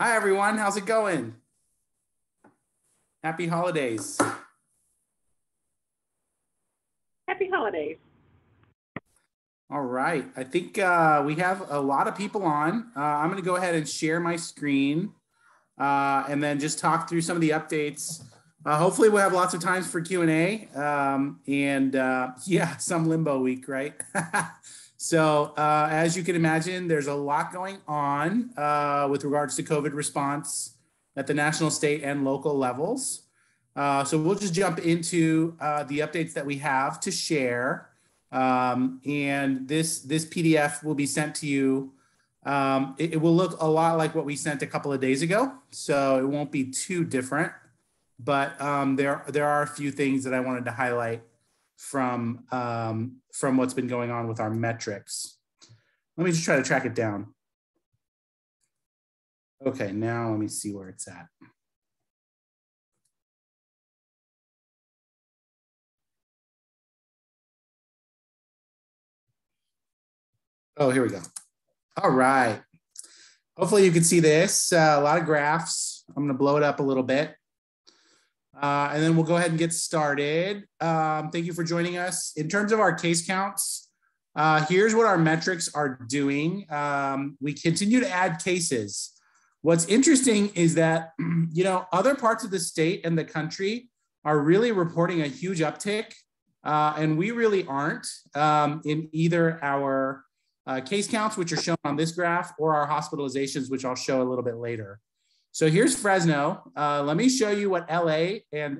Hi, everyone. How's it going? Happy holidays. Happy holidays. All right. I think we have a lot of people on. I'm going to go ahead and share my screen and then just talk through some of the updates. Hopefully, we'll have lots of times for Q&A yeah, some limbo week, right? So as you can imagine, there's a lot going on with regards to COVID response at the national, state, and local levels. So we'll just jump into the updates that we have to share. And this PDF will be sent to you. It will look a lot like what we sent a couple of days ago, so it won't be too different. But there are a few things that I wanted to highlight from what's been going on with our metrics. Let me just try to track it down. Okay, now let me see where it's at. Oh, here we go. All right. Hopefully you can see this. A lot of graphs. I'm going to blow it up a little bit. And then we'll go ahead and get started. Thank you for joining us. In terms of our case counts, here's what our metrics are doing. We continue to add cases. What's interesting is that, other parts of the state and the country are really reporting a huge uptick, and we really aren't in either our case counts, which are shown on this graph, or our hospitalizations, which I'll show a little bit later. So here's Fresno. Let me show you what LA and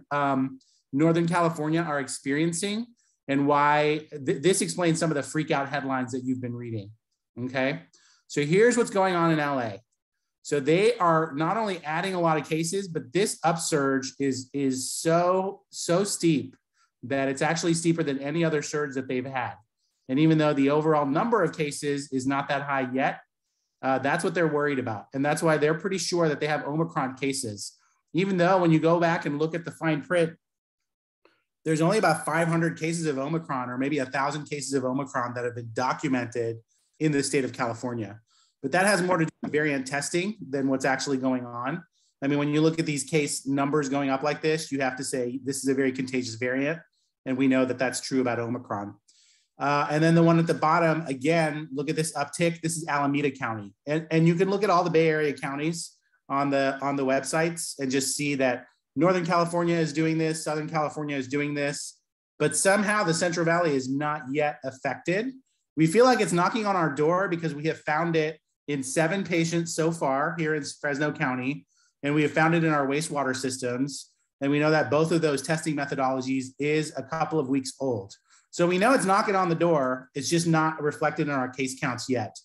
Northern California are experiencing and why this explains some of the freak out headlines that you've been reading, okay? So here's what's going on in LA. So they are not only adding a lot of cases, but this upsurge is so steep that it's actually steeper than any other surge that they've had. And even though the overall number of cases is not that high yet, that's what they're worried about. And that's why they're pretty sure that they have Omicron cases. Even though when you go back and look at the fine print, there's only about 500 cases of Omicron or maybe 1,000 cases of Omicron that have been documented in the state of California. But that has more to do with variant testing than what's actually going on. I mean, when you look at these case numbers going up like this, you have to say this is a very contagious variant. And we know that that's true about Omicron. And then the one at the bottom, again, look at this uptick. This is Alameda County. And you can look at all the Bay Area counties on the websites and just see that Northern California is doing this, Southern California is doing this, but somehow the Central Valley is not yet affected. We feel like it's knocking on our door because we have found it in 7 patients so far here in Fresno County, and we have found it in our wastewater systems. And we know that both of those testing methodologies is a couple of weeks old. So we know it's knocking on the door. It's just not reflected in our case counts yet.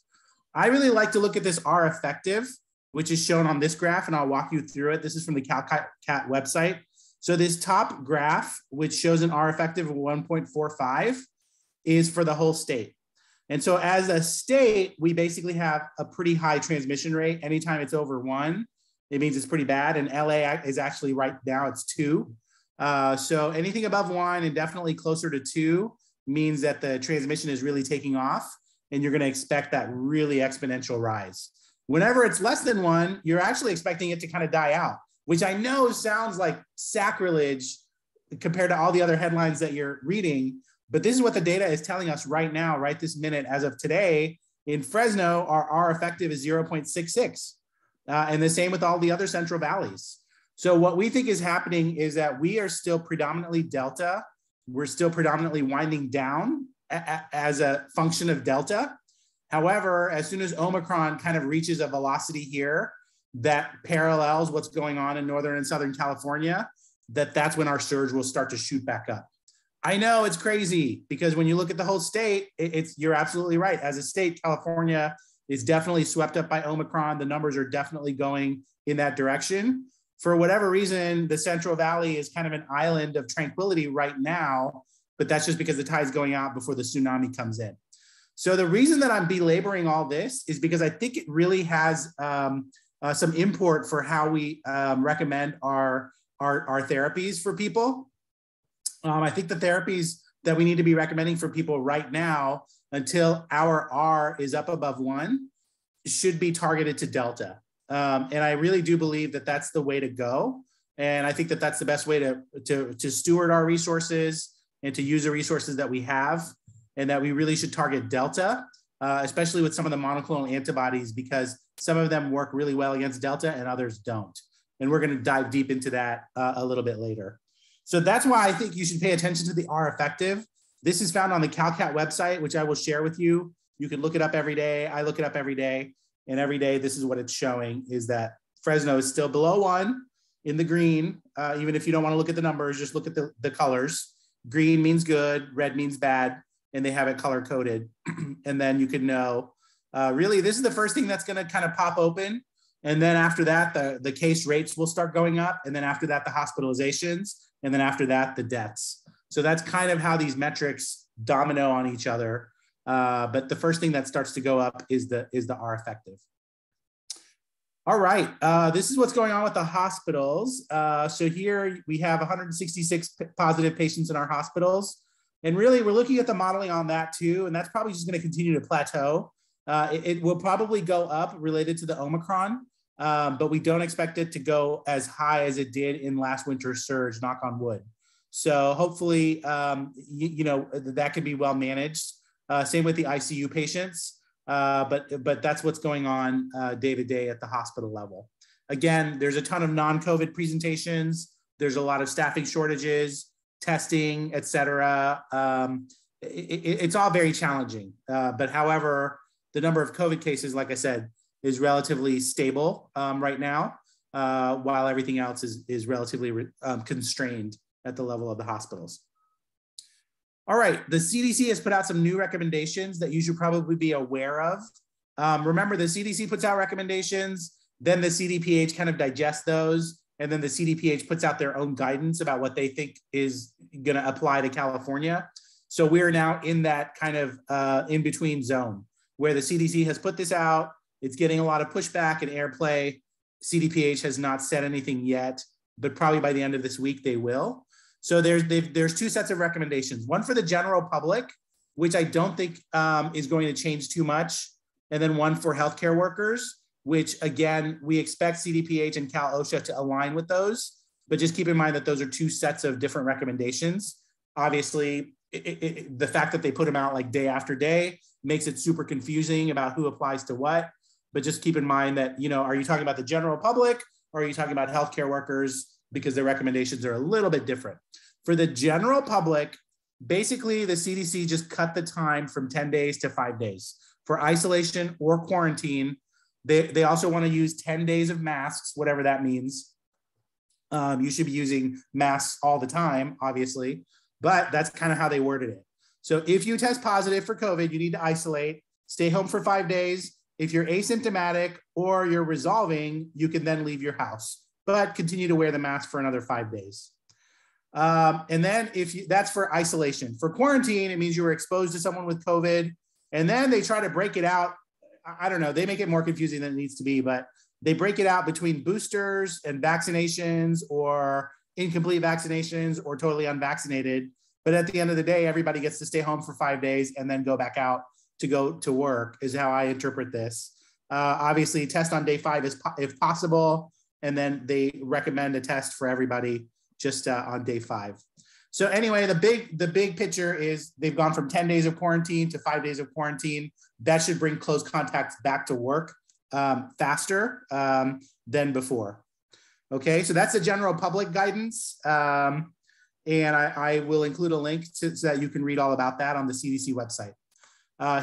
I really like to look at this R effective, which is shown on this graph, and I'll walk you through it. This is from the CalCat website. So this top graph, which shows an R effective of 1.45, is for the whole state. And so as a state, we basically have a pretty high transmission rate. Anytime it's over 1, it means it's pretty bad. And LA is actually right now, it's 2. So anything above 1 and definitely closer to 2 means that the transmission is really taking off, and you're going to expect that really exponential rise. Whenever it's less than 1, you're actually expecting it to kind of die out, which I know sounds like sacrilege compared to all the other headlines that you're reading. But this is what the data is telling us right now, right this minute. As of today, in Fresno, our R effective is 0.66. And the same with all the other central valleys. So what we think is happening is that we are still predominantly Delta. We're still predominantly winding down as a function of Delta. However, as soon as Omicron kind of reaches a velocity here that parallels what's going on in Northern and Southern California, that's when our surge will start to shoot back up. I know it's crazy because when you look at the whole state, you're absolutely right. As a state, California is definitely swept up by Omicron. The numbers are definitely going in that direction. For whatever reason, the Central Valley is kind of an island of tranquility right now, but that's just because the tide's going out before the tsunami comes in. So the reason that I'm belaboring all this is because I think it really has some import for how we recommend our therapies for people. I think the therapies that we need to be recommending for people right now until our R is up above 1 should be targeted to Delta. And I really do believe that that's the way to go. And I think that that's the best way to steward our resources and to use the resources that we have, and that we really should target Delta, especially with some of the monoclonal antibodies, because some of them work really well against Delta and others don't. And we're going to dive deep into that a little bit later. So that's why I think you should pay attention to the R effective. This is found on the CalCat website, which I will share with you. You can look it up every day. I look it up every day. And every day, this is what it's showing, is that Fresno is still below 1 in the green. Even if you don't want to look at the numbers, just look at the colors. Green means good, red means bad, and they have it color coded. And then you can know, really, this is the first thing that's going to kind of pop open. And then after that, the case rates will start going up. And then after that, the hospitalizations. And then after that, the deaths. So that's kind of how these metrics domino on each other. But the first thing that starts to go up is the R effective. All right, this is what's going on with the hospitals. So here we have 166 positive patients in our hospitals. And really, we're looking at the modeling on that too. And that's probably just going to continue to plateau. It will probably go up related to the Omicron, but we don't expect it to go as high as it did in last winter's surge, knock on wood. So hopefully, that can be well managed. Same with the ICU patients, but that's what's going on day to day at the hospital level. Again, there's a ton of non-COVID presentations. There's a lot of staffing shortages, testing, et cetera. It's all very challenging. But however, the number of COVID cases, like I said, is relatively stable right now, while everything else is relatively constrained at the level of the hospitals. All right, the CDC has put out some new recommendations that you should probably be aware of. Remember, the CDC puts out recommendations, then the CDPH kind of digests those, and then the CDPH puts out their own guidance about what they think is going to apply to California. So we're now in that kind of in-between zone where the CDC has put this out. It's getting a lot of pushback and airplay. CDPH has not said anything yet, but probably by the end of this week, they will. So there's two sets of recommendations, one for the general public, which I don't think is going to change too much, and then one for healthcare workers, which again, we expect CDPH and Cal OSHA to align with those, but just keep in mind that those are two sets of different recommendations. Obviously, the fact that they put them out like day after day makes it super confusing about who applies to what, but just keep in mind that, are you talking about the general public or are you talking about healthcare workers? Because the recommendations are a little bit different. For the general public, basically the CDC just cut the time from 10 days to 5 days. For isolation or quarantine, they also want to use 10 days of masks, whatever that means. You should be using masks all the time, obviously, but that's kind of how they worded it. So if you test positive for COVID, you need to isolate, stay home for 5 days. If you're asymptomatic or you're resolving, you can then leave your house, but continue to wear the mask for another 5 days. And then that's for isolation. For quarantine, it means you were exposed to someone with COVID, and then they try to break it out. I don't know, they make it more confusing than it needs to be, but they break it out between boosters and vaccinations or incomplete vaccinations or totally unvaccinated. But at the end of the day, everybody gets to stay home for 5 days and then go back out to go to work is how I interpret this. Obviously, test on day 5 if possible. And then they recommend a test for everybody just on day 5. So anyway, the big picture is they've gone from 10 days of quarantine to 5 days of quarantine. That should bring close contacts back to work faster than before. Okay, so that's the general public guidance. And I will include a link so that you can read all about that on the CDC website.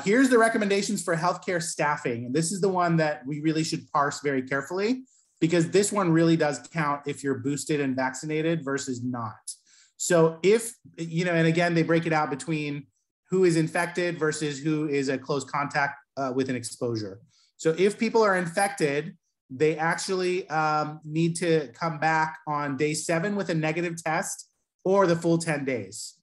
Here's the recommendations for healthcare staffing. And this is the one that we really should parse very carefully, because this one really does count if you're boosted and vaccinated versus not. So if, and again, they break it out between who is infected versus who is a close contact with an exposure. So if people are infected, they actually need to come back on day 7 with a negative test or the full 10 days,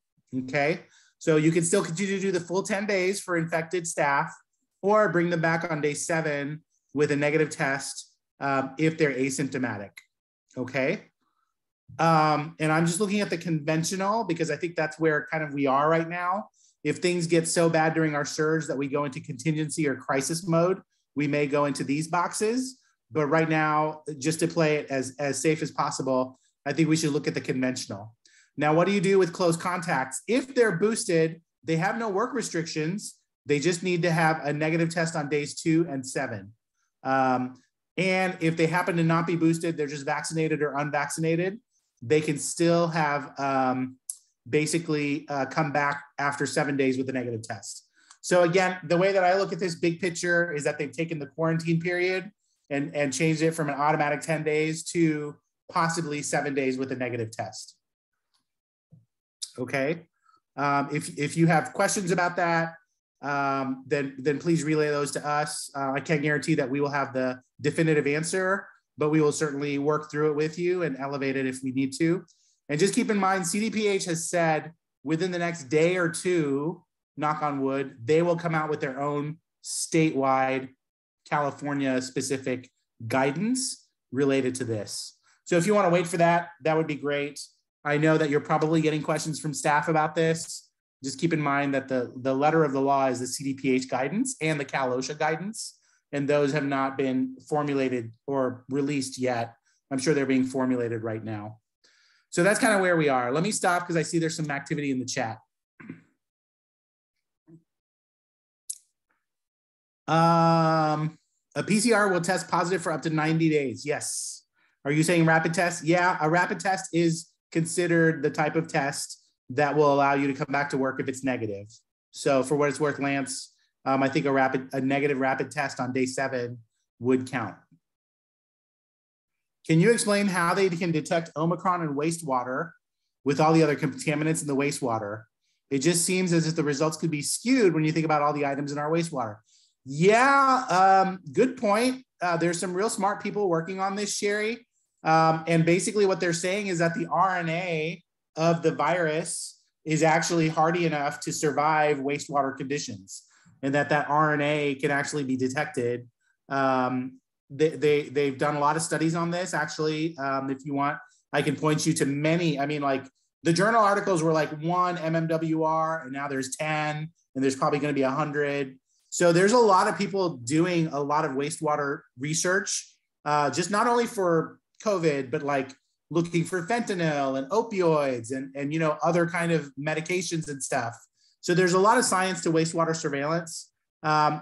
okay? So you can still continue to do the full 10 days for infected staff or bring them back on day 7 with a negative test if they're asymptomatic, okay? And I'm just looking at the conventional because I think that's where kind of we are right now. If things get so bad during our surge that we go into contingency or crisis mode, we may go into these boxes. But right now, just to play it as safe as possible, I think we should look at the conventional. Now, what do you do with close contacts? If they're boosted, they have no work restrictions. They just need to have a negative test on days 2 and 7. And if they happen to not be boosted, they're just vaccinated or unvaccinated, they can still have basically come back after 7 days with a negative test. So again, the way that I look at this big picture is that they've taken the quarantine period and changed it from an automatic 10 days to possibly 7 days with a negative test. Okay. If you have questions about that, then please relay those to us. I can't guarantee that we will have the definitive answer, but we will certainly work through it with you and elevate it if we need to. And just keep in mind, CDPH has said within the next day or two, knock on wood, they will come out with their own statewide California specific guidance related to this. So if you want to wait for that, that would be great. I know that you're probably getting questions from staff about this. Just keep in mind that the letter of the law is the CDPH guidance and the Cal OSHA guidance, and those have not been formulated or released yet. I'm sure they're being formulated right now. So that's kind of where we are. Let me stop because I see there's some activity in the chat. A PCR will test positive for up to 90 days. Yes. Are you saying rapid test? Yeah, a rapid test is considered the type of test that will allow you to come back to work if it's negative. So for what it's worth, Lance, I think a negative rapid test on day 7 would count. Can you explain how they can detect Omicron in wastewater with all the other contaminants in the wastewater? It just seems as if the results could be skewed when you think about all the items in our wastewater. Yeah, good point. There's some real smart people working on this, Sherry. And basically what they're saying is that the RNA of the virus is actually hardy enough to survive wastewater conditions, and that RNA can actually be detected. They've done a lot of studies on this, actually. If you want, I can point you to many. I mean, like the journal articles were like 1 mmWR, and now there's 10, and there's probably going to be 100. So there's a lot of people doing a lot of wastewater research, just not only for COVID, but like looking for fentanyl and opioids and you know, other kind of medications and stuff. So there's a lot of science to wastewater surveillance.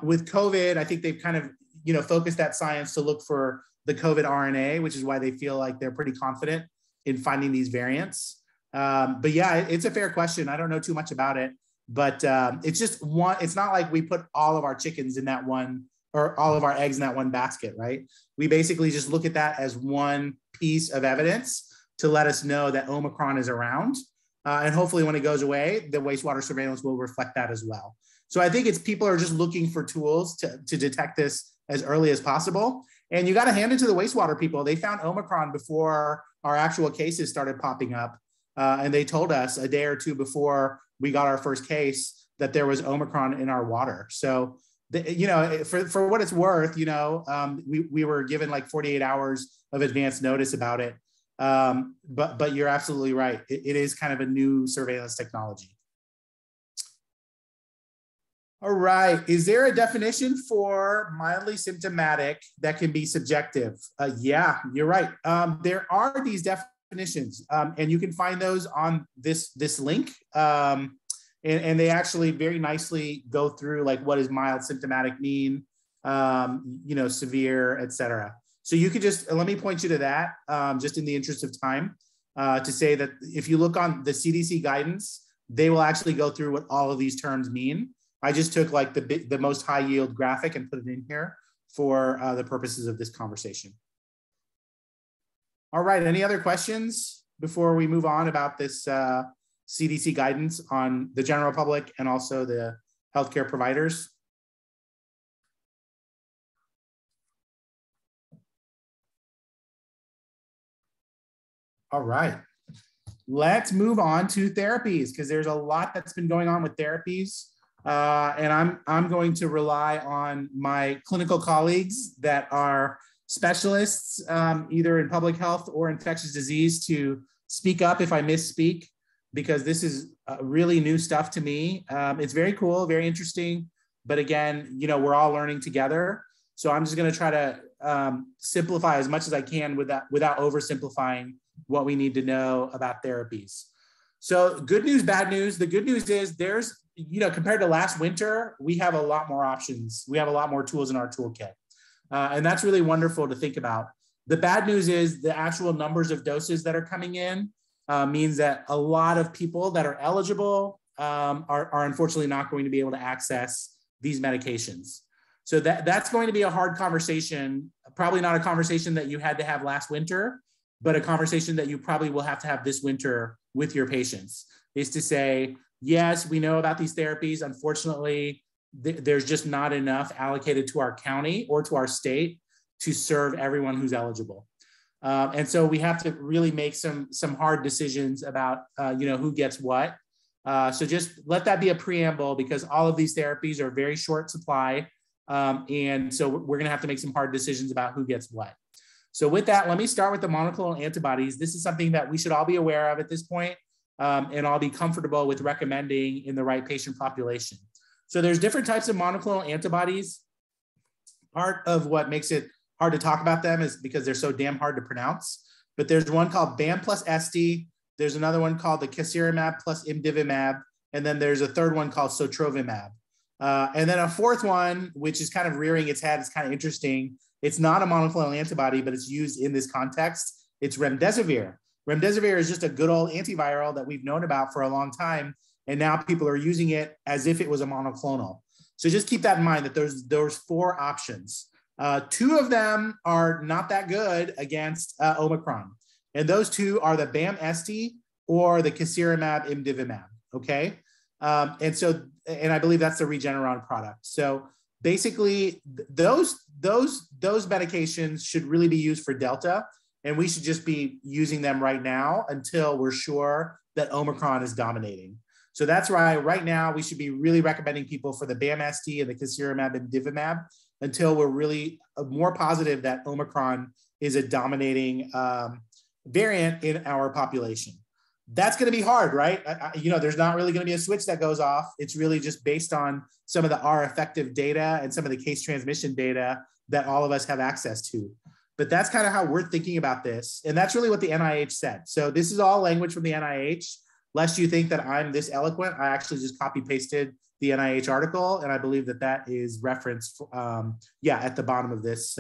With COVID, I think they've kind of, you know, focused that science to look for the COVID RNA, which is why they feel like they're pretty confident in finding these variants. But yeah, it's a fair question. I don't know too much about it, but it's just one, it's not like we put all of our chickens in that one or all of our eggs in that one basket, right? We basically just look at that as one piece of evidence to let us know that Omicron is around. And hopefully when it goes away, the wastewater surveillance will reflect that as well. So I think it's people are just looking for tools to detect this as early as possible. And you got to hand it to the wastewater people. They found Omicron before our actual cases started popping up. And they told us a day or two before we got our first case that there was Omicron in our water. So, you know, for what it's worth, you know, we were given like 48 hours of advance notice about it. But you're absolutely right. It is kind of a new surveillance technology. All right. Is there a definition for mildly symptomatic that can be subjective? Yeah, you're right. There are these definitions, and you can find those on this link. And they actually very nicely go through like what does mild symptomatic mean, you know, severe, et cetera. So you could just, let me point you to that just in the interest of time to say that if you look on the CDC guidance, they will actually go through what all of these terms mean. I just took like the most high yield graphic and put it in here for the purposes of this conversation. All right, any other questions before we move on about this CDC guidance on the general public and also the healthcare providers? All right, let's move on to therapies because there's a lot that's been going on with therapies. And I'm going to rely on my clinical colleagues that are specialists, either in public health or infectious disease, to speak up if I misspeak, because this is really new stuff to me. It's very cool, very interesting. But again, you know, we're all learning together. So I'm just going to try to simplify as much as I can without oversimplifying what we need to know about therapies. So good news, bad news. The good news is there's, compared to last winter, we have a lot more options. We have a lot more tools in our toolkit. And that's really wonderful to think about. The bad news is the actual numbers of doses that are coming in means that a lot of people that are eligible are unfortunately not going to be able to access these medications. So that's going to be a hard conversation, probably not a conversation that you had to have last winter, but a conversation that you probably will have to have this winter with your patients, is to say, yes, we know about these therapies. Unfortunately, there's just not enough allocated to our county or to our state to serve everyone who's eligible. And so we have to really make some hard decisions about, who gets what. So just let that be a preamble, because all of these therapies are very short supply. And so we're going to have to make some hard decisions about who gets what. So with that, let me start with the monoclonal antibodies. This is something that we should all be aware of at this point, and all be comfortable with recommending in the right patient population. So there's different types of monoclonal antibodies. Part of what makes it hard to talk about them is because they're so damn hard to pronounce. But there's one called BAM plus Esti. There's another one called the casirivimab plus imdivimab. And then there's a third one called sotrovimab. And then a fourth one, which is kind of rearing its head, is kind of interesting. It's not a monoclonal antibody, but it's used in this context. It's remdesivir. Remdesivir is just a good old antiviral that we've known about for a long time. And now people are using it as if it was a monoclonal. So just keep that in mind, that there's four options. Two of them are not that good against Omicron. And those two are the BAM-Esti or the casirivimab imdivimab, okay? And I believe that's the Regeneron product. So basically, those medications should really be used for Delta, and we should just be using them right now until we're sure that Omicron is dominating. So that's why right now we should be really recommending people for the BAM-Esti and the casirivimab and imdivimab until we're really more positive that Omicron is a dominating variant in our population. That's going to be hard, right? There's not really going to be a switch that goes off. It's really just based on some of the R effective data and some of the case transmission data that all of us have access to. But that's kind of how we're thinking about this. And that's really what the NIH said. So this is all language from the NIH. Lest you think that I'm this eloquent, I actually just copy pasted the NIH article, and I believe that is referenced, at the bottom of this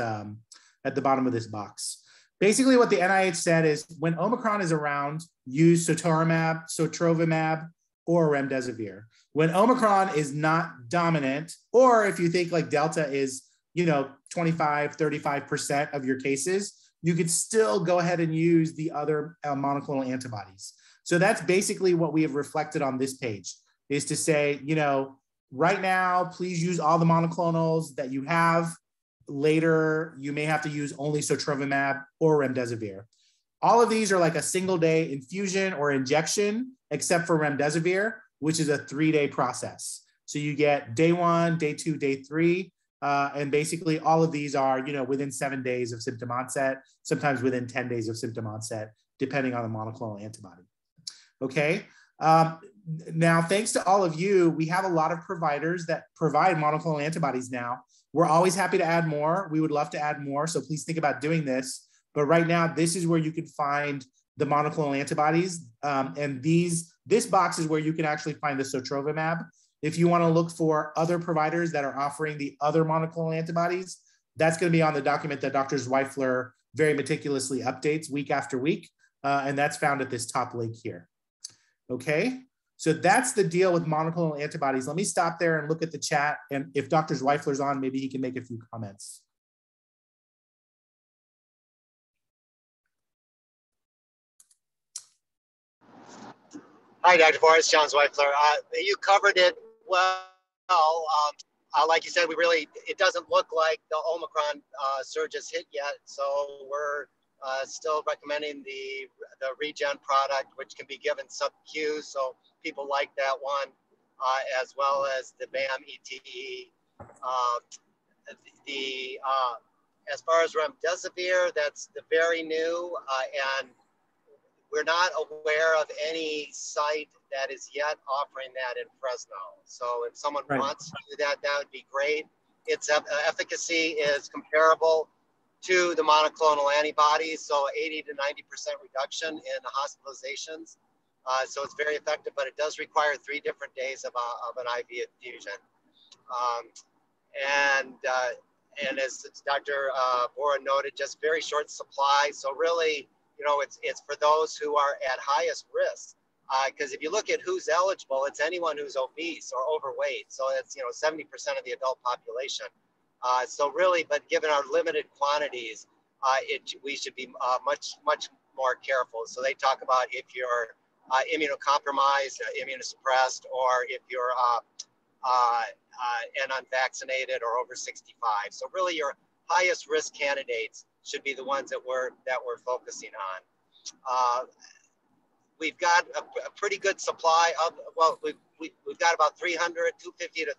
box. Basically, what the NIH said is when Omicron is around, use sotrovimab, or remdesivir. When Omicron is not dominant, or if you think like Delta is, 25, 35% of your cases, you could still go ahead and use the other monoclonal antibodies. So that's basically what we have reflected on this page, is to say, right now, please use all the monoclonals that you have. Later, you may have to use only sotrovimab or remdesivir. All of these are like a single day infusion or injection, except for remdesivir, which is a 3-day process. So you get day 1, day 2, day 3. And basically all of these are, within 7 days of symptom onset, sometimes within 10 days of symptom onset, depending on the monoclonal antibody. Okay. Now, thanks to all of you, we have a lot of providers that provide monoclonal antibodies now. We're always happy to add more. We would love to add more. So please think about doing this. But right now, this is where you can find the monoclonal antibodies. And this box is where you can actually find the sotrovimab. If you want to look for other providers that are offering the other monoclonal antibodies, that's going to be on the document that Dr. Zweifler very meticulously updates week after week. And that's found at this top link here. Okay, so that's the deal with monoclonal antibodies. Let me stop there and look at the chat. And if Dr. Zweifler's on, maybe he can make a few comments. Hi, Dr. Forrest, John Zweifler. You covered it well. Like you said, it doesn't look like the Omicron surge has hit yet. So we're still recommending the Regen product, which can be given sub-Q. So people like that one, as well as the BAM ETE. As far as remdesivir, that's the very new, and we're not aware of any site that is yet offering that in Fresno. So if someone wants to do that, that would be great. Its efficacy is comparable to the monoclonal antibodies, so 80 to 90% reduction in hospitalizations. So it's very effective, but it does require 3 different days of an IV infusion. And as Dr. Vohra noted, just very short supply. So really, it's for those who are at highest risk. Because if you look at who's eligible, it's anyone who's obese or overweight. So it's 70% of the adult population. So really, but given our limited quantities, we should be much more careful. So they talk about if you're immunocompromised, immunosuppressed, or if you're and unvaccinated or over 65. So really, your highest risk candidates should be the ones that we're focusing on. We've got a pretty good supply of, well, we've got about 250 to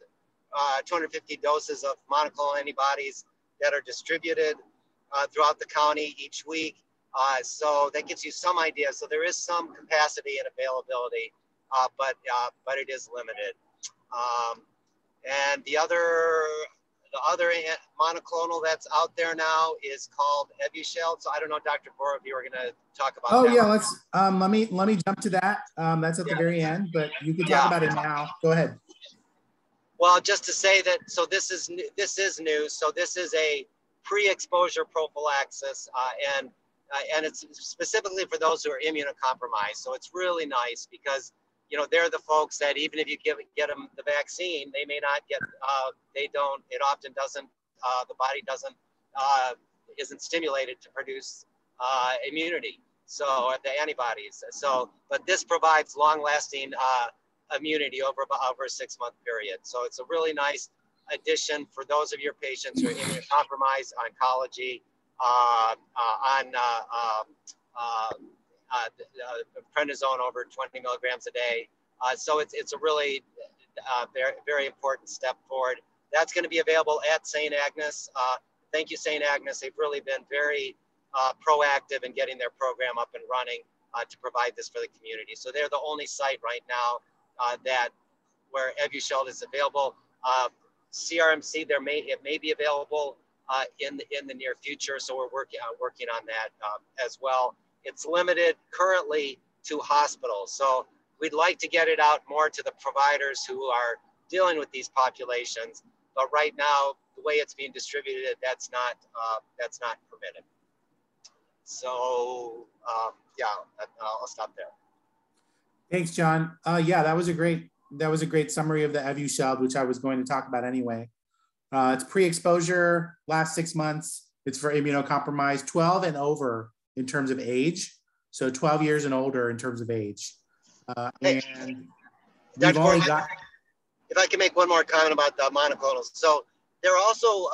250 doses of monoclonal antibodies that are distributed throughout the county each week. So that gives you some idea. So there is some capacity and availability, but it is limited. And the other monoclonal that's out there now is called Evusheld. So I don't know, Dr. Vohra, if you were going to talk about that. Oh yeah, let's let me jump to that. That's at the very end, but you can talk about it now. Go ahead. Well, just to say that, so this is new. So this is a pre-exposure prophylaxis, and it's specifically for those who are immunocompromised. So it's really nice because they're the folks that even if you get them the vaccine, they may not get. It often doesn't. The body isn't stimulated to produce immunity. So the antibodies. So, but this provides long-lasting immunity over a 6-month period. So it's a really nice addition for those of your patients who are immunocompromised, oncology, prednisone over 20 milligrams a day. So it's a really very, very important step forward. That's going to be available at St. Agnes. Thank you, St. Agnes. They've really been very proactive in getting their program up and running to provide this for the community. So they're the only site right now where Evusheld is available. CRMC, it may be available in the near future. So we're working on that as well. It's limited currently to hospitals. So we'd like to get it out more to the providers who are dealing with these populations. But right now, the way it's being distributed, that's not permitted. So yeah, I'll stop there. Thanks, John. Yeah, that was a great summary of the Evusheld, which I was going to talk about anyway. It's pre-exposure, last 6 months. It's for immunocompromised, 12 and over in terms of age. So 12 years and older in terms of age. And we've only got. If I can make one more comment about the monoclonals. So they're also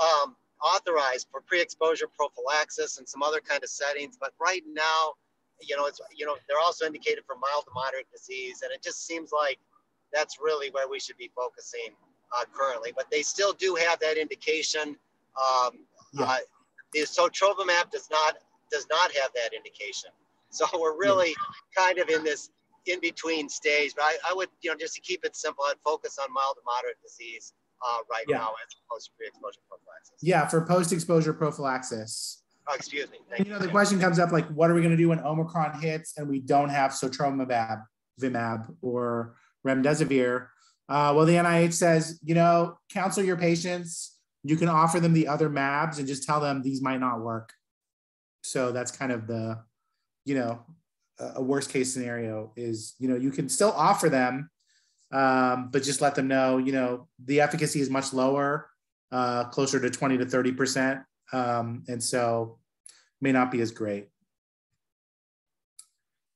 authorized for pre-exposure prophylaxis and some other kind of settings. But right now, they're also indicated for mild to moderate disease. And it just seems like that's really where we should be focusing currently. But they still do have that indication. The sotrovimab does not have that indication. So we're really kind of in this in-between stage. But I would, just to keep it simple, I'd focus on mild to moderate disease right now as opposed to pre-exposure prophylaxis. Yeah, for post-exposure prophylaxis. Oh, excuse me. And, the question comes up like, what are we going to do when Omicron hits and we don't have sotrovimab or remdesivir? Well, the NIH says, counsel your patients. You can offer them the other mAbs and just tell them these might not work. So that's kind of the, a worst case scenario is, you can still offer them, but just let them know, the efficacy is much lower, closer to 20 to 30%. And so may not be as great.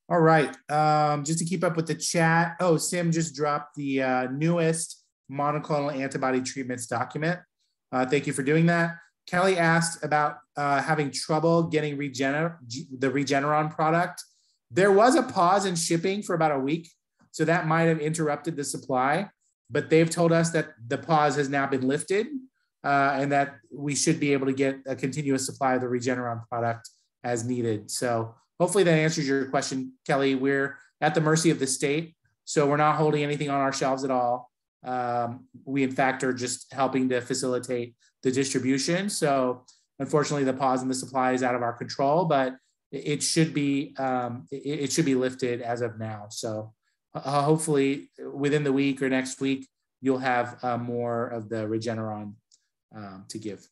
All right, just to keep up with the chat. Oh, Sim just dropped the newest monoclonal antibody treatments document. Thank you for doing that. Kelly asked about having trouble getting the Regeneron product. There was a pause in shipping for about a week, so that might have interrupted the supply, but they've told us that the pause has now been lifted and that we should be able to get a continuous supply of the Regeneron product as needed. So hopefully that answers your question, Kelly. We're at the mercy of the state, so we're not holding anything on our shelves at all. We, in fact, are just helping to facilitate the distribution. So Unfortunately, the pause in the supply is out of our control, but it should be lifted as of now. So hopefully within the week or next week, you'll have more of the Regeneron to give.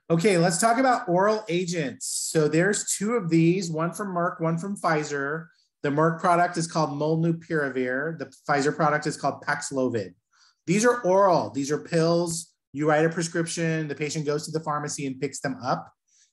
Okay, let's talk about oral agents. So there's two of these, one from Merck, one from Pfizer. The Merck product is called molnupiravir. The Pfizer product is called paxlovid. These are oral. These are pills. You write a prescription. The patient goes to the pharmacy and picks them up.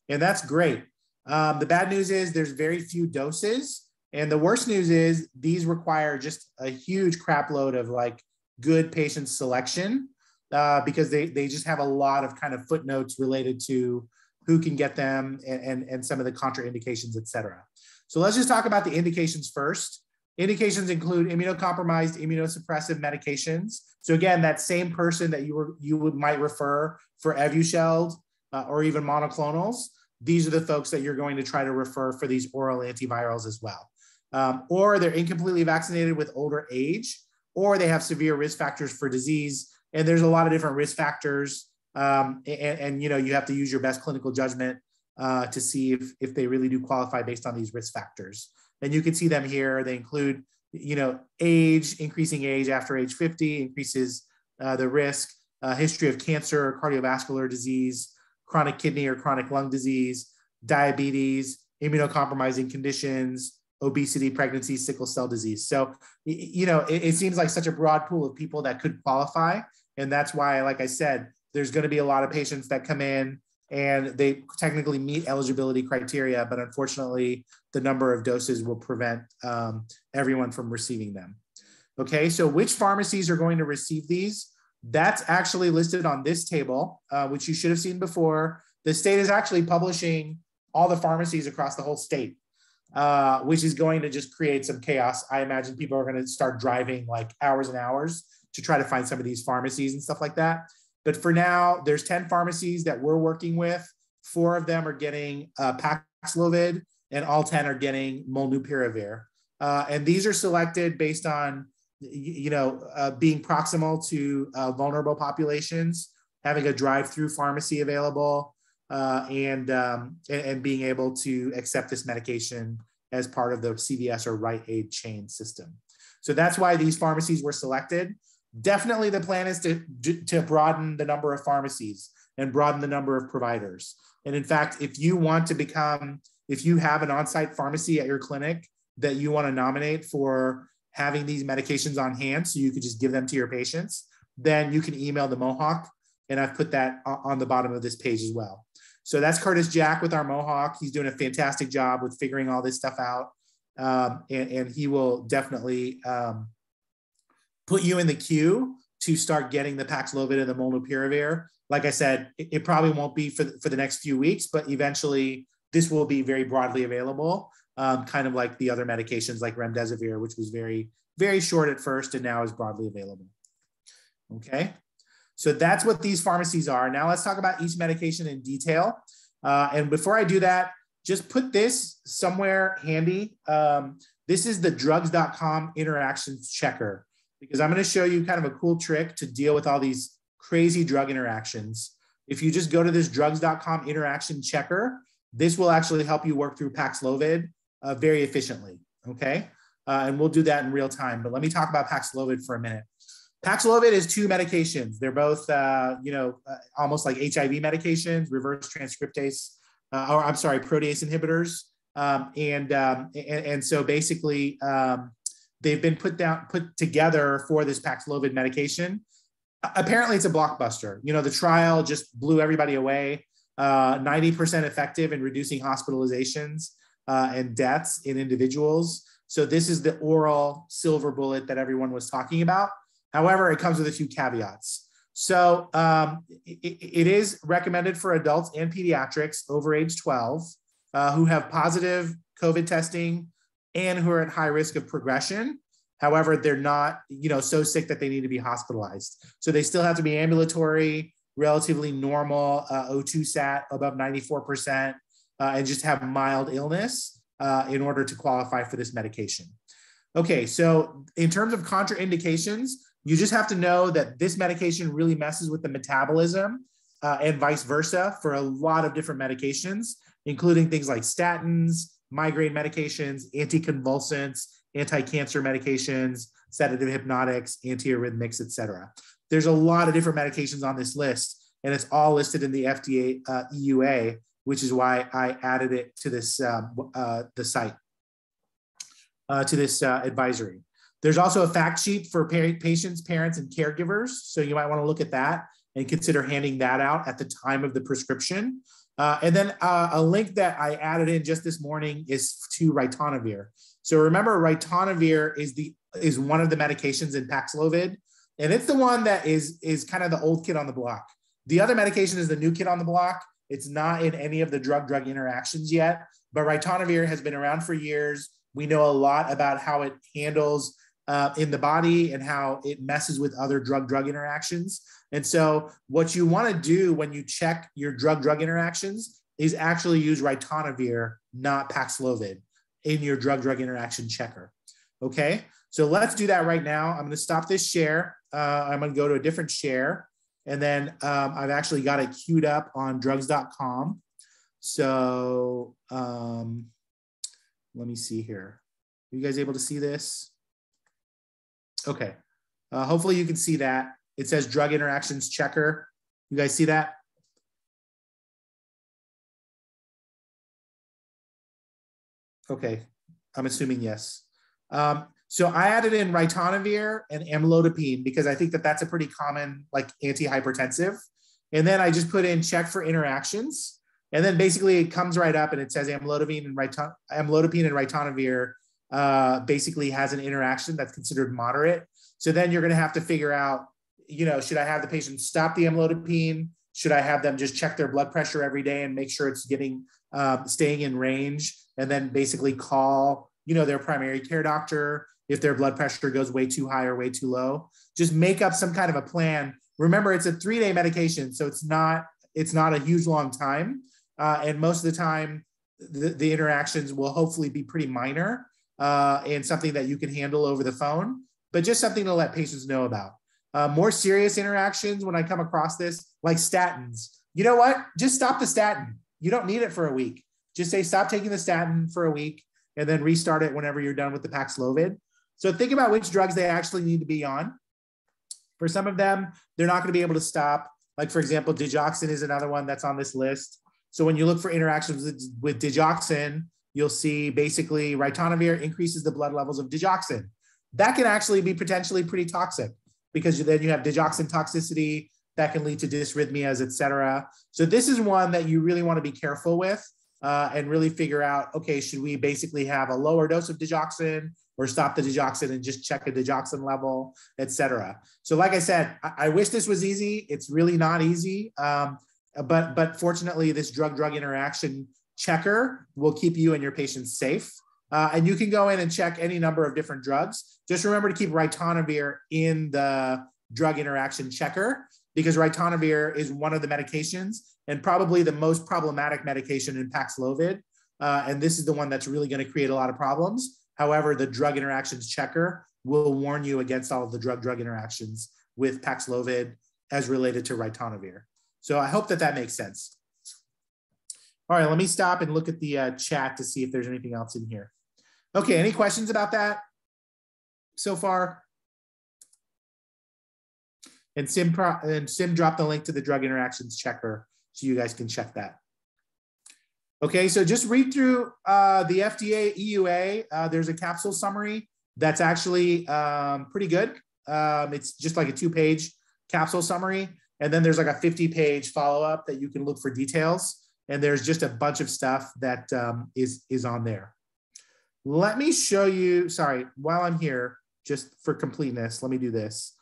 And that's great. The bad news is there's very few doses. And the worst news is these require just a huge crap load of like good patient selection because they just have a lot of kind of footnotes related to who can get them and some of the contraindications, et cetera. So let's just talk about the indications first. Indications include immunocompromised, immunosuppressive medications. So again, that same person that might refer for Evusheld or even monoclonals, these are the folks that you're going to try to refer for these oral antivirals as well. Or they're incompletely vaccinated with older age, or they have severe risk factors for disease. And there's a lot of different risk factors. And you know, you have to use your best clinical judgment to see if they really do qualify based on these risk factors. And you can see them here. They include, you know, age, increasing age after age 50 increases the risk, history of cancer, cardiovascular disease, chronic kidney or chronic lung disease, diabetes, immunocompromising conditions, obesity, pregnancy, sickle cell disease. So, you know, it seems like such a broad pool of people that could qualify. And that's why, like I said, there's going to be a lot of patients that come in and they technically meet eligibility criteria, but unfortunately, the number of doses will prevent everyone from receiving them. Okay, so which pharmacies are going to receive these? That's actually listed on this table, which you should have seen before. The state is actually publishing all the pharmacies across the whole state, which is going to just create some chaos. I imagine people are going to start driving like hours and hours to try to find some of these pharmacies and stuff like that. But for now, there's 10 pharmacies that we're working with. 4 of them are getting paxlovid, and all 10 are getting molnupiravir. And these are selected based on, you know, being proximal to vulnerable populations, having a drive-through pharmacy available, and being able to accept this medication as part of the CVS or Rite Aid chain system. So that's why these pharmacies were selected. Definitely the plan is to broaden the number of pharmacies and broaden the number of providers. And in fact, if you want to if you have an on-site pharmacy at your clinic that you want to nominate for having these medications on hand so you could just give them to your patients, then you can email the Mohawk. And I've put that on the bottom of this page as well. So that's Curtis Jack with our Mohawk. He's doing a fantastic job with figuring all this stuff out. And he will definitely put you in the queue to start getting the Paxlovid and the molnupiravir. Like I said, it probably won't be for the next few weeks, but eventually this will be very broadly available, kind of like the other medications like remdesivir, which was very, very short at first and now is broadly available. Okay, so that's what these pharmacies are. Now let's talk about each medication in detail. And before I do that, just put this somewhere handy. This is the drugscom interactions checker, because I'm going to show you kind of a cool trick to deal with all these crazy drug interactions. If you just go to this drugscom interaction checker, this will actually help you work through Paxlovid very efficiently, okay? And we'll do that in real time, but let me talk about Paxlovid for a minute. Paxlovid is 2 medications. They're both, almost like HIV medications, reverse transcriptase, protease inhibitors. And so basically, they've been put together for this Paxlovid medication. Apparently it's a blockbuster. You know, the trial just blew everybody away. 90% effective in reducing hospitalizations and deaths in individuals. So this is the oral silver bullet that everyone was talking about. However, it comes with a few caveats. So it is recommended for adults and pediatrics over age 12 who have positive COVID testing and who are at high risk of progression. However, they're not, so sick that they need to be hospitalized. So they still have to be ambulatory, relatively normal O2 sat above 94%, and just have mild illness in order to qualify for this medication. Okay, so in terms of contraindications, You just have to know that this medication really messes with the metabolism and vice versa for a lot of different medications, including things like statins, migraine medications, anticonvulsants, anti-cancer medications, sedative hypnotics, antiarrhythmics, et cetera. There's a lot of different medications on this list, and it's all listed in the FDA EUA, which is why I added it to this the site, to this advisory. There's also a fact sheet for patients, parents, and caregivers. So you might want to look at that and consider handing that out at the time of the prescription. And then a link that I added in just this morning is to ritonavir. So remember, ritonavir is one of the medications in paxlovid, and it's the one that is kind of the old kid on the block. The other medication is the new kid on the block. It's not in any of the drug-drug interactions yet, but ritonavir has been around for years. We know a lot about how it handles in the body and how it messes with other drug-drug interactions. And so what you want to do when you check your drug-drug interactions is actually use ritonavir, not paxlovid, in your drug-drug interaction checker. Okay, so let's do that right now. I'm going to stop this share. I'm going to go to a different share. And then I've actually got it queued up on drugscom. So let me see here. Are you guys able to see this? Okay, hopefully you can see that. It says drug interactions checker. You guys see that? Okay, I'm assuming yes. So I added in ritonavir and amlodipine because I think that that's a pretty common like antihypertensive. And then I just put in check for interactions. And then basically it comes right up and it says amlodipine and ritonavir basically has an interaction that's considered moderate. So then you're going to have to figure out, you know, should I have the patient stop the amlodipine? Should I have them just check their blood pressure every day and make sure it's getting staying in range, and then basically call, you know, their primary care doctor if their blood pressure goes way too high or way too low? Just make up some kind of a plan. Remember, it's a 3-day medication, so it's not a huge long time, and most of the time the interactions will hopefully be pretty minor and something that you can handle over the phone, but just something to let patients know about. More serious interactions, when I come across this, like statins, you know what? Just stop the statin. You don't need it for a week. Just say, stop taking the statin for a week and then restart it whenever you're done with the paxlovid. So think about which drugs they actually need to be on. For some of them, they're not going to be able to stop. Like, for example, digoxin is another one that's on this list. So when you look for interactions with digoxin, you'll see basically ritonavir increases the blood levels of digoxin. That can actually be potentially pretty toxic, because then you have digoxin toxicity that can lead to dysrhythmias, et cetera. So this is one that you really want to be careful with and really figure out, okay, should we basically have a lower dose of digoxin or stop the digoxin and just check a digoxin level, et cetera. So like I said, I wish this was easy. It's really not easy. But fortunately, this drug-drug interaction checker will keep you and your patients safe. And you can go in and check any number of different drugs. Just remember to keep ritonavir in the drug interaction checker, because ritonavir is one of the medications and probably the most problematic medication in paxlovid. And this is the one that's really going to create a lot of problems. However, the drug interactions checker will warn you against all of the drug-drug interactions with paxlovid as related to ritonavir. So I hope that that makes sense. All right, let me stop and look at the chat to see if there's anything else in here. Okay, any questions about that so far? And Sim dropped the link to the drug interactions checker so you guys can check that. Okay, so just read through the FDA EUA. There's a capsule summary that's actually pretty good. It's just like a 2-page capsule summary. And then there's like a 50-page follow-up that you can look for details. And there's just a bunch of stuff that is on there. Let me show you, sorry, while I'm here, just for completeness, let me do this.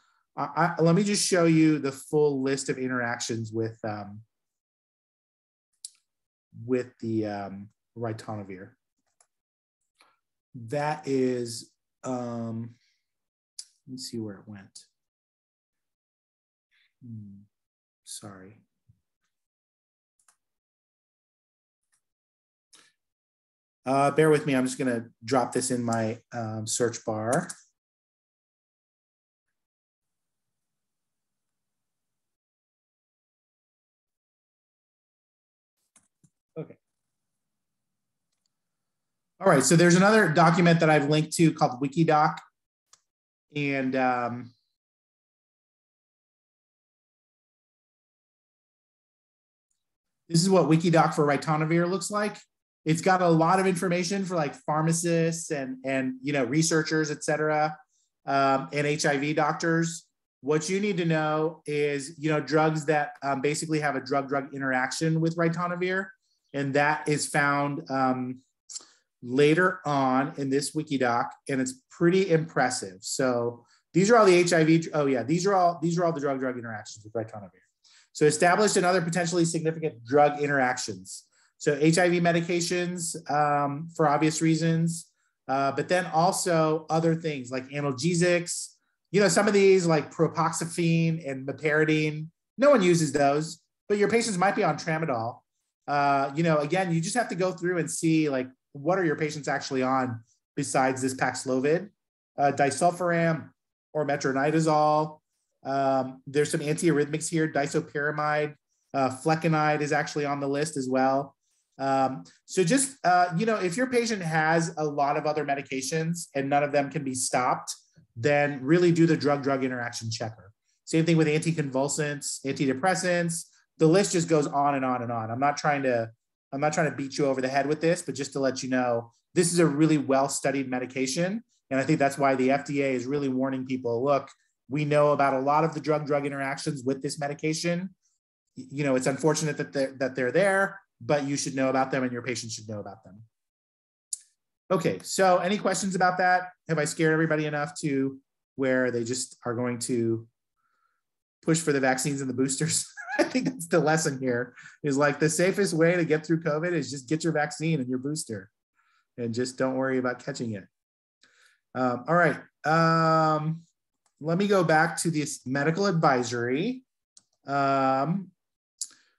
Let me just show you the full list of interactions with the ritonavir. That is, let me see where it went. Sorry. Bear with me, I'm just gonna drop this in my search bar. All right, so there's another document that I've linked to called Wikidoc. And this is what Wikidoc for ritonavir looks like. It's got a lot of information for like pharmacists and you know, researchers, et cetera, and HIV doctors. What you need to know is, you know, drugs that basically have a drug-drug interaction with ritonavir, and that is found later on in this Wikidoc, and it's pretty impressive. So these are all the HIV. Oh yeah, these are all the drug-drug interactions with ritonavir. So established and other potentially significant drug interactions. So HIV medications for obvious reasons, but then also other things like analgesics. You know, some of these like propoxyphene and meperidine, no one uses those, but your patients might be on tramadol. You know, again, you just have to go through and see like, what are your patients actually on besides this paxlovid, disulfiram or metronidazole. There's some antiarrhythmics here, disopyramide, flecainide is actually on the list as well. So just, you know, if your patient has a lot of other medications and none of them can be stopped, then really do the drug-drug interaction checker. Same thing with anticonvulsants, antidepressants. The list just goes on and on and on. I'm not trying to beat you over the head with this, but just to let you know, this is a really well-studied medication. And I think that's why the FDA is really warning people, look, we know about a lot of the drug-drug interactions with this medication. You know, it's unfortunate that they're there, but you should know about them and your patients should know about them. Okay, so any questions about that? Have I scared everybody enough to where they just are going to push for the vaccines and the boosters? I think that's the lesson here, is like the safest way to get through COVID is just get your vaccine and your booster and just don't worry about catching it. All right, let me go back to this medical advisory. All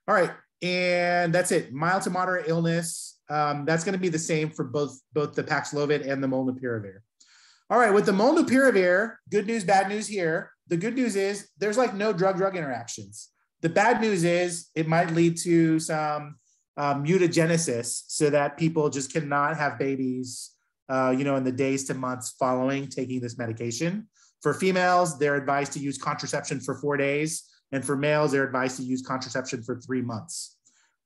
right, and that's it, mild to moderate illness. That's gonna be the same for both the Paxlovid and the molnupiravir. All right, with the molnupiravir, good news, bad news here. The good news is there's like no drug-drug interactions. The bad news is it might lead to some mutagenesis so that people just cannot have babies, you know, in the days to months following taking this medication. For females, they're advised to use contraception for 4 days. And for males, they're advised to use contraception for 3 months.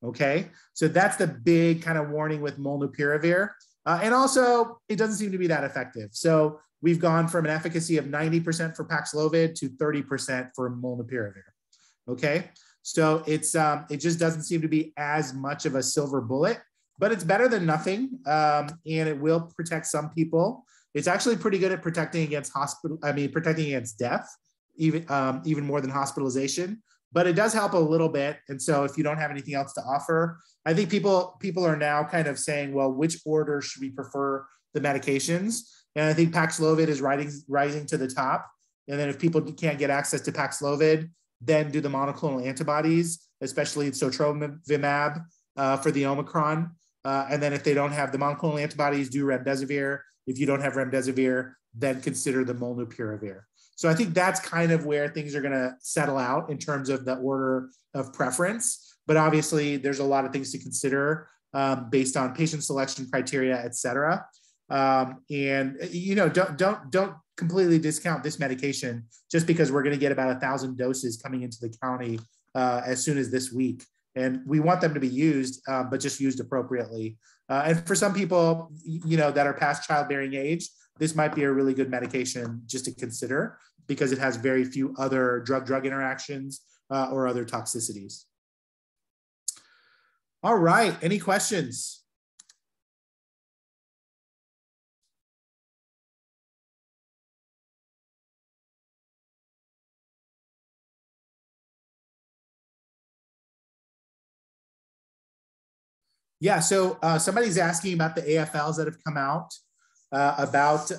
Okay, so that's the big kind of warning with molnupiravir. And also, it doesn't seem to be that effective. So we've gone from an efficacy of 90% for Paxlovid to 30% for molnupiravir. Okay, so it just doesn't seem to be as much of a silver bullet, but it's better than nothing, and it will protect some people. It's actually pretty good at protecting against protecting against death, even more than hospitalization. But it does help a little bit. And so if you don't have anything else to offer, I think people are now kind of saying, well, which order should we prefer the medications? And I think Paxlovid is rising to the top. And then if people can't get access to Paxlovid, then do the monoclonal antibodies, especially sotrovimab for the Omicron. And then if they don't have the monoclonal antibodies, do remdesivir. If you don't have remdesivir, then consider the molnupiravir. So I think that's kind of where things are going to settle out in terms of the order of preference. But obviously, there's a lot of things to consider based on patient selection criteria, et cetera. And you know, don't completely discount this medication just because we're going to get about 1,000 doses coming into the county as soon as this week. And we want them to be used, but just used appropriately. And for some people, you know, that are past childbearing age, this might be a really good medication just to consider because it has very few other drug-drug interactions or other toxicities. All right, any questions? Yeah, so somebody's asking about the AFLs that have come out about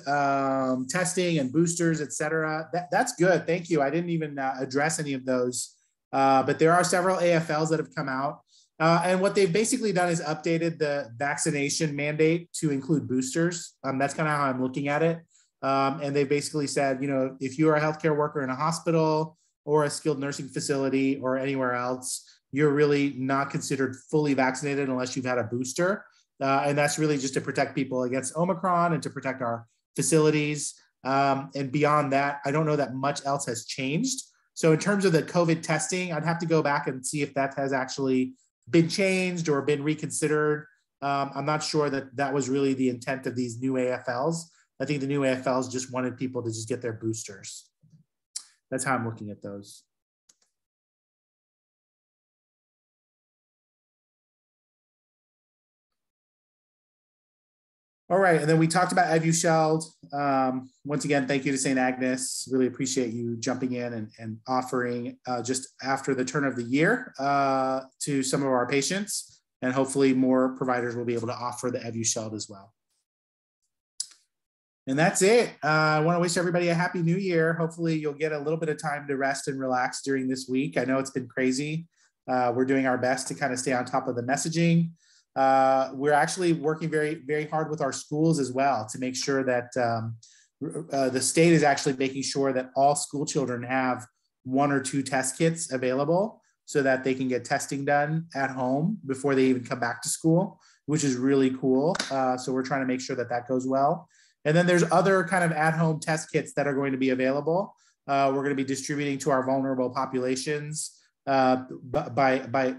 testing and boosters, et cetera. That's good, thank you. I didn't even address any of those, but there are several AFLs that have come out. And what they've basically done is updated the vaccination mandate to include boosters. That's kind of how I'm looking at it. And they basically said, you know, if you are a healthcare worker in a hospital or a skilled nursing facility or anywhere else, you're really not considered fully vaccinated unless you've had a booster. And that's really just to protect people against Omicron and to protect our facilities. And beyond that, I don't know that much else has changed. So in terms of the COVID testing, I'd have to go back and see if that has actually been changed or been reconsidered. I'm not sure that that was really the intent of these new AFLs. I think the new AFLs just wanted people to just get their boosters. That's how I'm looking at those. All right, and then we talked about Evusheld. Once again, thank you to St. Agnes. Really appreciate you jumping in and offering just after the turn of the year to some of our patients, and hopefully more providers will be able to offer the Evusheld as well. And that's it. I want to wish everybody a happy new year. Hopefully you'll get a little bit of time to rest and relax during this week. I know it's been crazy. We're doing our best to kind of stay on top of the messaging. We're actually working very, very hard with our schools as well to make sure that the state is actually making sure that all school children have 1 or 2 test kits available so that they can get testing done at home before they even come back to school, which is really cool. So we're trying to make sure that that goes well. And then there's other kind of at-home test kits that are going to be available. We're going to be distributing to our vulnerable populations by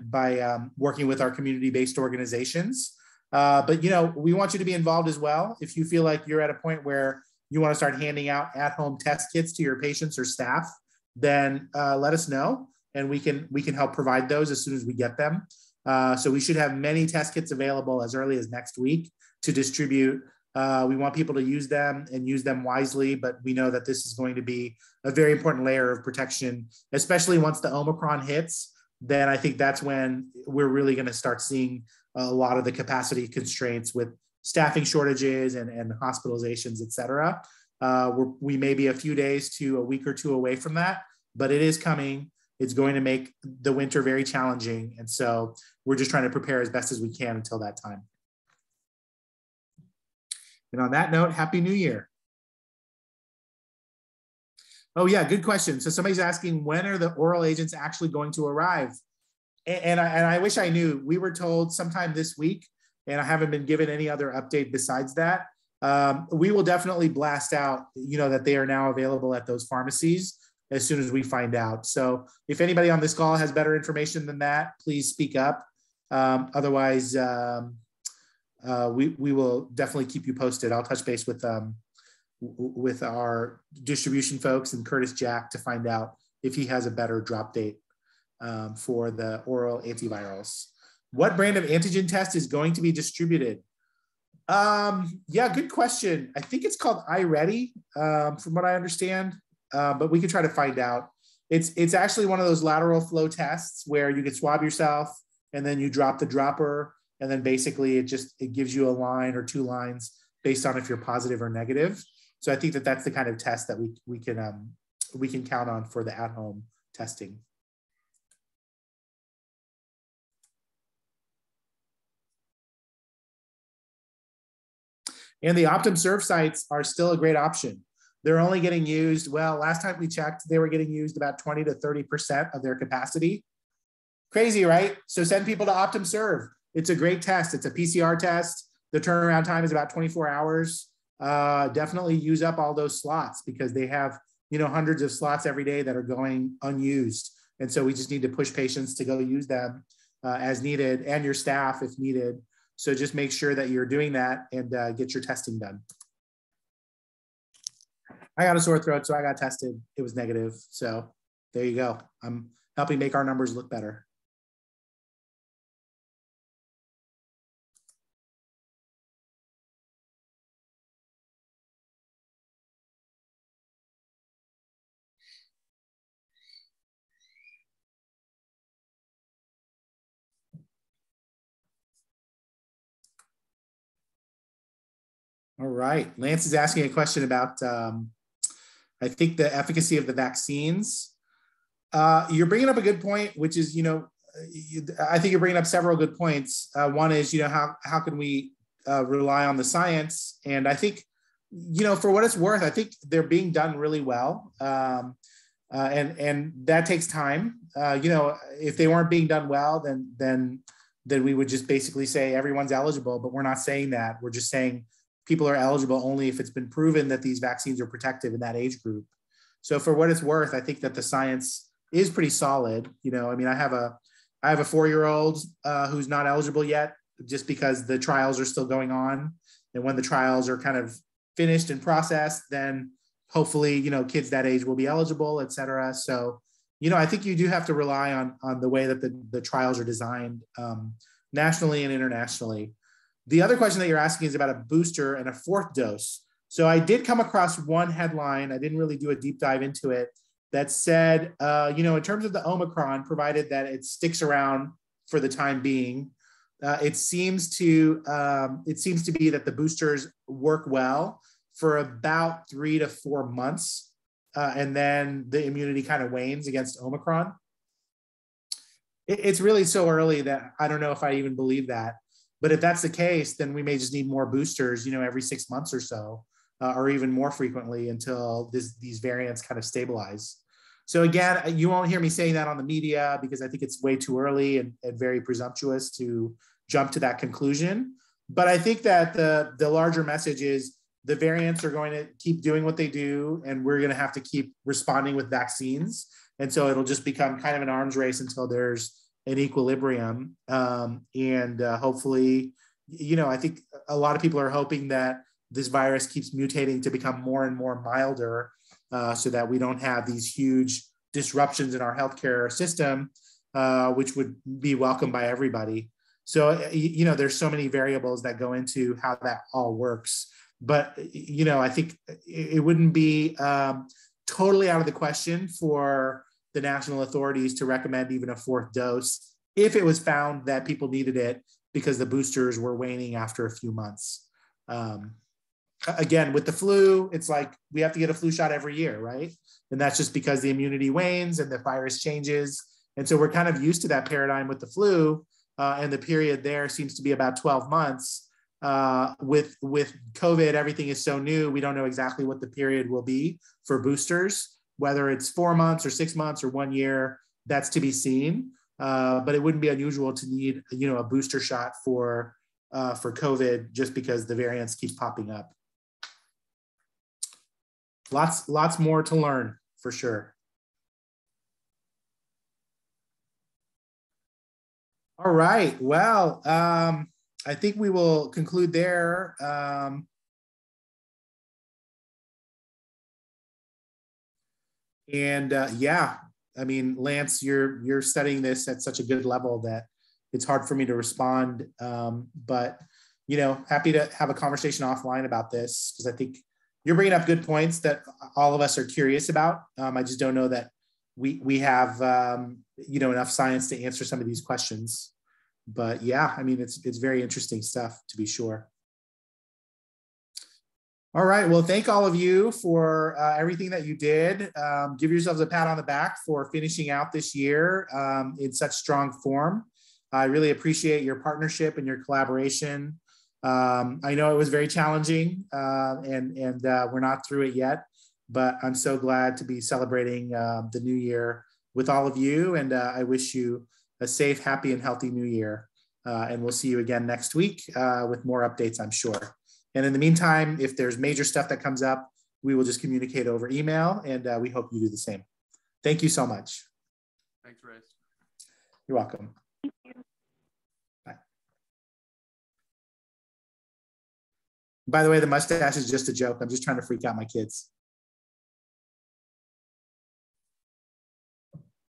working with our community-based organizations. But, you know, we want you to be involved as well. If you feel like you're at a point where you want to start handing out at-home test kits to your patients or staff, then let us know, and we can help provide those as soon as we get them. So we should have many test kits available as early as next week to distribute. We want people to use them and use them wisely, but we know that this is going to be a very important layer of protection, especially once the Omicron hits. Then I think that's when we're really going to start seeing a lot of the capacity constraints with staffing shortages and hospitalizations, et cetera. We may be a few days to a week or 2 away from that, but it is coming. It's going to make the winter very challenging. And so we're just trying to prepare as best as we can until that time. And on that note, Happy New Year. Oh yeah, good question. So somebody's asking, when are the oral agents actually going to arrive? And I wish I knew. We were told sometime this week, and I haven't been given any other update besides that. We will definitely blast out, you know, that they are now available at those pharmacies as soon as we find out. So if anybody on this call has better information than that, please speak up. Otherwise, we will definitely keep you posted. I'll touch base with our distribution folks and Curtis Jack to find out if he has a better drop date for the oral antivirals. What brand of antigen test is going to be distributed? Yeah, good question. I think it's called iReady, from what I understand, but we can try to find out. It's actually one of those lateral flow tests where you can swab yourself and then you drop the dropper, and then basically it gives you a line or 2 lines based on if you're positive or negative. So I think that that's the kind of test that we can count on for the at-home testing. And the OptumServe sites are still a great option. They're only getting used, well, last time we checked, they were getting used about 20 to 30% of their capacity. Crazy, right? So send people to OptumServe. It's a great test. It's a PCR test. The turnaround time is about 24 hours. Definitely use up all those slots because they have, you know, hundreds of slots every day that are going unused. And so we just need to push patients to go use them as needed, and your staff if needed. So just make sure that you're doing that and get your testing done. I got a sore throat, so I got tested. It was negative. So there you go. I'm helping make our numbers look better. All right. Lance is asking a question about, I think, the efficacy of the vaccines. You're bringing up a good point, which is, you know, I think you're bringing up several good points. One is, you know, how can we rely on the science? And I think, you know, for what it's worth, I think they're being done really well. And that takes time. You know, if they weren't being done well, then then we would just basically say everyone's eligible, but we're not saying that. We're just saying people are eligible only if it's been proven that these vaccines are protective in that age group. So for what it's worth, I think that the science is pretty solid. You know, I mean, I have a 4-year-old who's not eligible yet, just because the trials are still going on. And when the trials are kind of finished and processed, then hopefully, you know, kids that age will be eligible, et cetera. So, you know, I think you do have to rely on the way that the trials are designed nationally and internationally. The other question that you're asking is about a booster and a 4th dose. So I did come across one headline, I didn't really do a deep dive into it, that said, you know, in terms of the Omicron, provided that it sticks around for the time being, it seems to be that the boosters work well for about 3 to 4 months, and then the immunity kind of wanes against Omicron. It's really so early that I don't know if I even believe that. But if that's the case, then we may just need more boosters, you know, every 6 months or so, or even more frequently until these variants kind of stabilize. So again, you won't hear me saying that on the media because I think it's way too early and very presumptuous to jump to that conclusion. But I think that the larger message is the variants are going to keep doing what they do, and we're going to have to keep responding with vaccines. And so it'll just become kind of an arms race until there's an equilibrium. And hopefully, you know, I think a lot of people are hoping that this virus keeps mutating to become more and more milder, so that we don't have these huge disruptions in our healthcare system, which would be welcomed by everybody. So, you know, there's so many variables that go into how that all works. But, you know, I think it wouldn't be totally out of the question for the national authorities to recommend even a 4th dose if it was found that people needed it because the boosters were waning after a few months. Again, with the flu, it's like we have to get a flu shot every year, right? And that's just because the immunity wanes and the virus changes. And so we're kind of used to that paradigm with the flu, and the period there seems to be about 12 months. With COVID, everything is so new, we don't know exactly what the period will be for boosters, whether it's 4 months or 6 months or 1 year, that's to be seen. But it wouldn't be unusual to need, you know, a booster shot for COVID just because the variants keep popping up. Lots more to learn for sure. All right, well, I think we will conclude there. Yeah, I mean, Lance, you're studying this at such a good level that it's hard for me to respond. But, you know, happy to have a conversation offline about this because I think you're bringing up good points that all of us are curious about. I just don't know that we have, you know, enough science to answer some of these questions. But yeah, I mean, it's very interesting stuff to be sure. All right, well, thank all of you for everything that you did. Give yourselves a pat on the back for finishing out this year in such strong form. I really appreciate your partnership and your collaboration. I know it was very challenging and we're not through it yet, but I'm so glad to be celebrating the new year with all of you. And I wish you a safe, happy, and healthy new year. And we'll see you again next week with more updates, I'm sure. And in the meantime, if there's major stuff that comes up, we will just communicate over email, and we hope you do the same. Thank you so much. Thanks, Rais. You're welcome. Thank you. Bye. By the way, the mustache is just a joke. I'm just trying to freak out my kids.